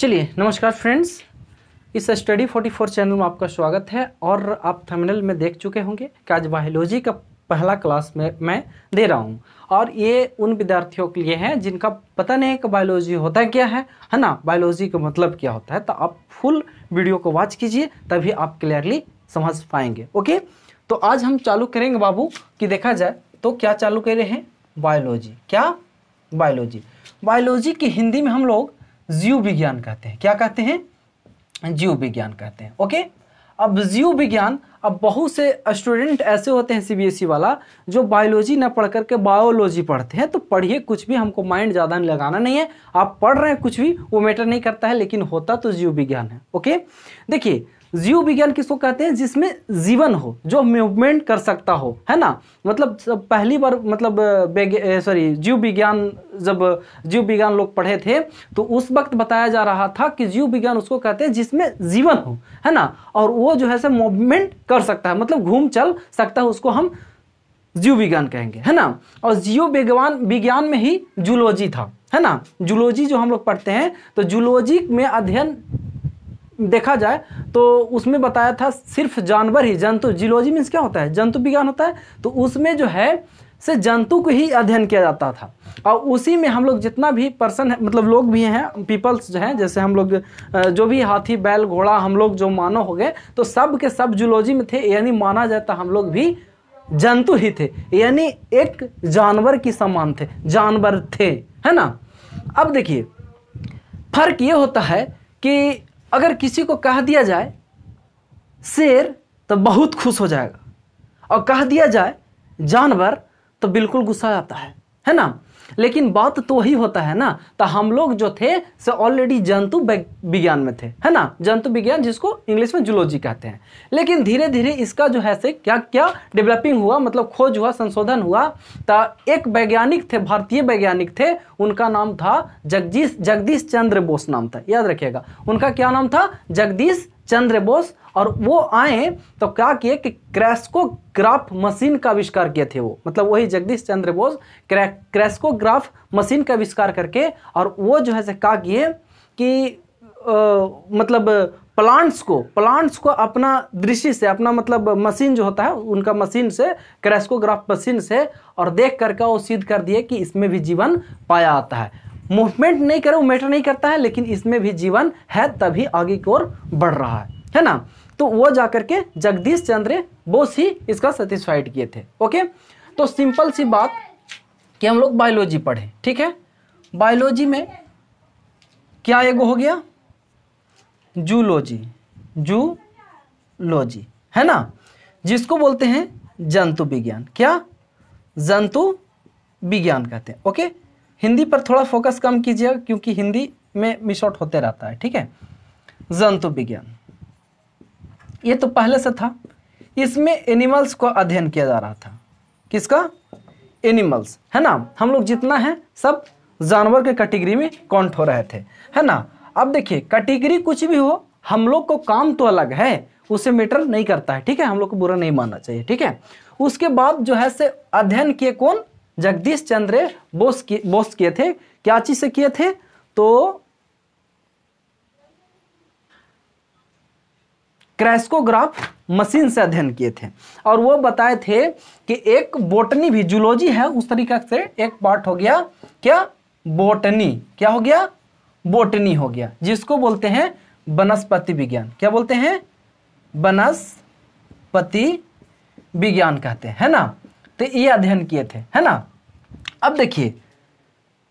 चलिए नमस्कार फ्रेंड्स, इस स्टडी 44 चैनल में आपका स्वागत है। और आप थंबनेल में देख चुके होंगे कि आज बायोलॉजी का पहला क्लास में मैं दे रहा हूं। और ये उन विद्यार्थियों के लिए है जिनका पता नहीं है कि बायोलॉजी होता क्या है ना, बायोलॉजी का मतलब क्या होता है। तो आप फुल वीडियो को वॉच कीजिए, तभी आप क्लियरली समझ पाएंगे। ओके, तो आज हम चालू करेंगे बाबू कि देखा जाए तो क्या चालू कर रहे हैं, बायोलॉजी। क्या? बायोलॉजी। बायोलॉजी की हिंदी में हम लोग जीव विज्ञान कहते हैं। क्या कहते हैं? जीव विज्ञान कहते हैं। ओके, अब जीव विज्ञान, अब बहुत से स्टूडेंट ऐसे होते हैं सीबीएसई वाला जो बायोलॉजी ना पढ़ करके बायोलॉजी पढ़ते हैं। तो पढ़िए कुछ भी, हमको माइंड ज़्यादा नहीं लगाना नहीं है। आप पढ़ रहे हैं कुछ भी, वो मैटर नहीं करता है, लेकिन होता तो जीव विज्ञान है। ओके, देखिए जीव विज्ञान किसको कहते हैं? जिसमें जीवन हो, जो मूवमेंट कर सकता हो, है ना। मतलब पहली बार मतलब जीव विज्ञान, जब जीव विज्ञान लोग पढ़े थे तो उस वक्त बताया जा रहा था कि जीव विज्ञान उसको कहते हैं जिसमें जीवन हो, है ना। और वो जो है से मूवमेंट कर सकता है, मतलब घूम चल सकता है, उसको हम जीव विज्ञान कहेंगे, है ना। और जीव विज्ञान में ही जूलॉजी था, है ना। जूलॉजी जो हम लोग पढ़ते हैं, तो जूलॉजी में अध्ययन देखा जाए तो उसमें बताया था सिर्फ जानवर ही, जंतु। जूलॉजी मीन्स क्या होता है? जंतु विज्ञान होता है। तो उसमें जो है से जंतु को ही अध्ययन किया जाता था। और उसी में हम लोग जितना भी पर्सन है, मतलब लोग भी हैं, पीपल्स जो हैं, जैसे हम लोग जो भी हाथी बैल घोड़ा, हम लोग जो मानव हो गए, तो सब के सब जूलॉजी में थे। यानी माना जाता हम लोग भी जंतु ही थे, यानी एक जानवर की समान थे, जानवर थे, है ना। अब देखिए फर्क ये होता है कि अगर किसी को कह दिया जाए शेर तो बहुत खुश हो जाएगा, और कह दिया जाए जानवर तो बिल्कुल गुस्सा आता है ना। लेकिन बात तो वही होता है ना। तो हम लोग जो थे से ऑलरेडी जंतु विज्ञान में थे, है ना। जंतु विज्ञान जिसको इंग्लिश में जूलॉजी कहते हैं। लेकिन धीरे धीरे इसका जो है से क्या क्या डेवलपिंग हुआ, मतलब खोज हुआ, संशोधन हुआ। तो एक वैज्ञानिक थे, भारतीय वैज्ञानिक थे, उनका नाम था जगदीश चंद्र बोस नाम था, याद रखिएगा। उनका क्या नाम था? जगदीश चंद्र बोस। और वो आए तो क्या किए कि क्रैस्कोग्राफ मशीन का आविष्कार किए थे वो, मतलब वही जगदीश चंद्र बोस क्रैस्कोग्राफ मशीन का आविष्कार करके, और वो जो है से क्या किए कि मतलब प्लांट्स को अपना दृष्टि से, अपना मतलब मशीन जो होता है उनका मशीन से, क्रैस्कोग्राफ मशीन से, और देख करके वो सिद्ध कर दिए कि इसमें भी जीवन पाया जाता है। मूवमेंट नहीं करे वो मैटर नहीं करता है, लेकिन इसमें भी जीवन है, तभी आगे की ओर बढ़ रहा है ना। तो वो जाकर के जगदीश चंद्र बोस ही इसका सेटिस्फाइड किए थे। ओके, तो सिंपल सी बात कि हम लोग बायोलॉजी पढ़े, ठीक है। बायोलॉजी में क्या एगो हो गया? जूलॉजी, है ना, जिसको बोलते हैं जंतु विज्ञान। क्या? जंतु विज्ञान कहते हैं। ओके, हिंदी पर थोड़ा फोकस कम कीजिएगा क्योंकि हिंदी में मिस आउट होते रहता है, ठीक है। जंतु विज्ञान ये तो पहले से था। इसमें एनिमल्स को अध्ययन किया जा रहा था। किसका? एनिमल्स, है ना। हम लोग जितना है सब जानवर के कैटेगरी में काउंट हो रहे थे, है ना। अब देखिए कैटेगरी कुछ भी हो, हम लोग को काम तो अलग है, उसे मैटर नहीं करता है, ठीक है। हम लोग को बुरा नहीं मानना चाहिए, ठीक है। उसके बाद जो है से अध्ययन किए कौन? जगदीश चंद्र बोस किए थे। क्या चीज से किए थे? तो क्रैस्कोग्राफ मशीन से अध्ययन किए थे। और वो बताए थे कि एक बोटनी भी, जूलॉजी है उस तरीका से एक पार्ट हो गया। क्या? बोटनी। क्या हो गया? बोटनी हो गया, जिसको बोलते हैं वनस्पति विज्ञान। क्या बोलते हैं? वनस्पति विज्ञान कहते हैं, है ना। तो ये अध्ययन किए थे, है ना। अब देखिए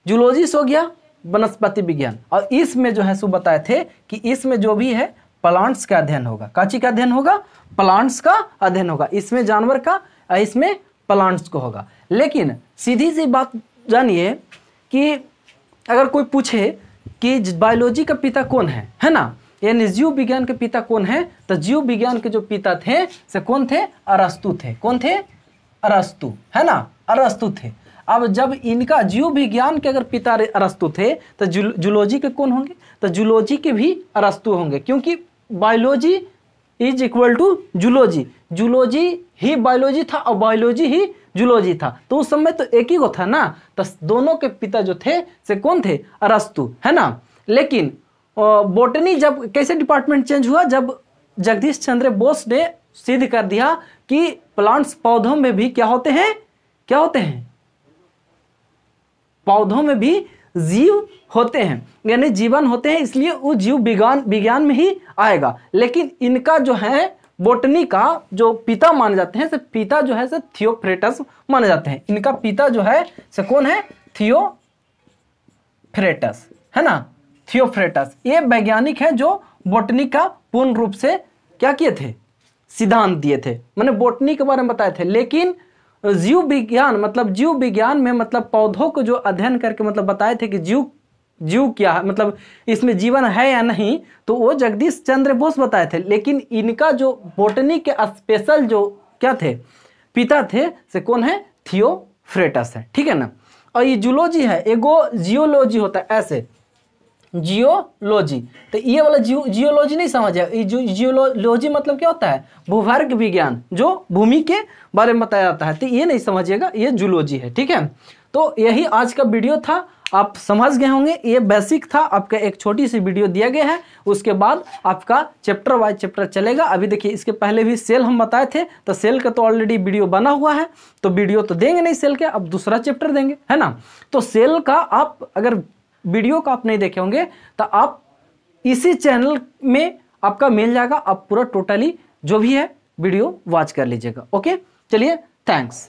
जूलॉजी हो गया, वनस्पति विज्ञान, और इसमें जो है सो बताए थे कि इसमें जो भी है प्लांट्स का अध्ययन होगा। काची का अध्ययन होगा? प्लांट्स का अध्ययन होगा। इसमें जानवर का, इसमें प्लांट्स को होगा। लेकिन सीधी सी बात जानिए कि अगर कोई पूछे कि बायोलॉजी का पिता कौन है ना, यानी जीव विज्ञान के पिता कौन है, तो जीव विज्ञान के जो पिता थे से कौन थे? अरस्तु थे। कौन थे? अरस्तु, है ना, अरस्तु थे। अब जब इनका जीव विज्ञान के अगर पिता अरस्तु थे तो जूलॉजी के कौन होंगे? तो जूलॉजी के भी अरस्तु होंगे, क्योंकि biology is equal to zoology. Zoology ही बायोलॉजी था और बायोलॉजी ही जूलॉजी था। तो उस समय तो एक ही को था ना। तो दोनों के पिता जो थे से कौन थे? अरस्तु, है ना। लेकिन बोटनी जब कैसे डिपार्टमेंट चेंज हुआ, जब जगदीश चंद्र बोस ने सिद्ध कर दिया कि प्लांट्स पौधों में भी क्या होते हैं, क्या होते हैं, पौधों में भी जीव होते हैं, यानी जीवन होते हैं, इसलिए वो जीव विज्ञान में ही आएगा। लेकिन इनका जो है बोटनी का जो पिता माने जाते हैं, पिता जो है थियोफ्रेटस माने जाते हैं। इनका पिता जो है कौन है, थियोफ्रेटस, है ना, थियोफ्रेटस। ये वैज्ञानिक है जो बोटनी का पूर्ण रूप से क्या किए थे, सिद्धांत दिए थे, मैंने बोटनी के बारे में बताए थे। लेकिन जीव विज्ञान मतलब जीव विज्ञान में मतलब पौधों को जो अध्ययन करके मतलब बताए थे कि जीव क्या है, मतलब इसमें जीवन है या नहीं, तो वो जगदीश चंद्र बोस बताए थे। लेकिन इनका जो बोटनी के स्पेशल जो क्या थे, पिता थे, से कौन है, थियोफ्रेटस है, ठीक है ना। और ये जूलॉजी है, एगो जियोलॉजी होता है, ऐसे जियोलॉजी, तो ये वाला जियोलॉजी नहीं समझ आया। जियोलॉजी मतलब क्या होता है, भूभार्ग विज्ञान, जो भूमि के बारे में बताया जाता है, तो ये नहीं समझिएगा, ये जूलॉजी है, ठीक है। तो यही आज का वीडियो था, आप समझ गए होंगे। ये बेसिक था आपका, एक छोटी सी वीडियो दिया गया है, उसके बाद आपका चैप्टर वाइज चैप्टर चलेगा। अभी देखिए इसके पहले भी सेल हम बताए थे, तो सेल का तो ऑलरेडी वीडियो बना हुआ है, तो वीडियो तो देंगे नहीं सेल के, अब दूसरा चैप्टर देंगे, है ना। तो सेल का आप अगर वीडियो का आप नहीं देखे होंगे तो आप इसी चैनल में आपका मिल जाएगा, आप पूरा टोटली जो भी है वीडियो वॉच कर लीजिएगा। ओके, चलिए, थैंक्स।